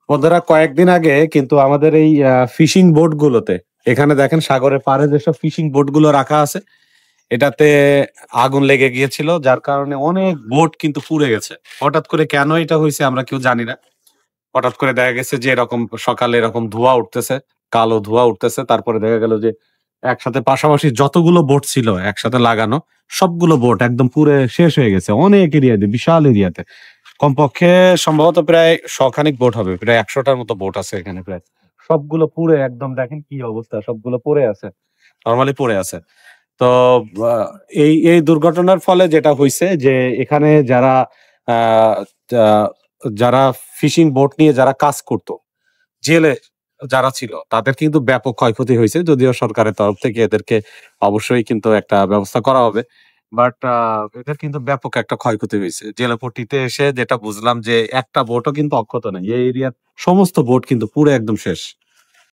বন্ধুরা, কয়েকদিন আগে কিন্তু আমাদের এই ফিশিং বোট গুলোতে, এখানে দেখেন সাগরের পাড়ে যেসব ফিশিং বোট গুলো রাখা আছে, এটাতে আগুন লেগে গিয়েছিল, যার কারণে অনেক বোট কিন্তু পুড়ে গেছে। হঠাৎ করে কেন এটা হয়েছে আমরা কেউ জানি না। হঠাৎ করে দেখা গেছে যে এরকম সকালে এরকম ধোঁয়া উঠতেছে, কালো ধোঁয়া উঠতেছে, তারপরে দেখা গেল যে একসাথে পাশাপাশি যতগুলো বোট ছিল একসাথে লাগানো, সবগুলো বোট একদম পুরে শেষ হয়ে গেছে অনেক এরিয়াতে, বিশাল এরিয়াতে। কমপক্ষে সম্ভবত প্রায় শখানেক বোট হবে, প্রায় ১০০টার মতো বোট আছে এখানে প্রায়। সবগুলো পুড়ে একদম, দেখেন কি অবস্থা, সবগুলো পড়ে আছে, নরমালি পড়ে আছে। তো আহ, এই দুর্ঘটনার ফলে যেটা হয়েছে যে এখানে আহ, আহ, যারা ফিশিং বোট নিয়ে যারা কাজ করতো, জেলে যারা ছিল, তাদের কিন্তু ব্যাপক ক্ষয়ক্ষতি হয়েছে। যদিও সরকারের তরফ থেকে এদেরকে অবশ্যই কিন্তু একটা ব্যবস্থা করা হবে, বাট এদের কিন্তু ব্যাপক একটা ক্ষয়ক্ষতি হয়েছে। জেলাপট্টিতে এসে যেটা বুঝলাম যে একটা বোটও কিন্তু অক্ষত নেই, এই এরিয়ার সমস্ত বোট কিন্তু পুরো একদম শেষ।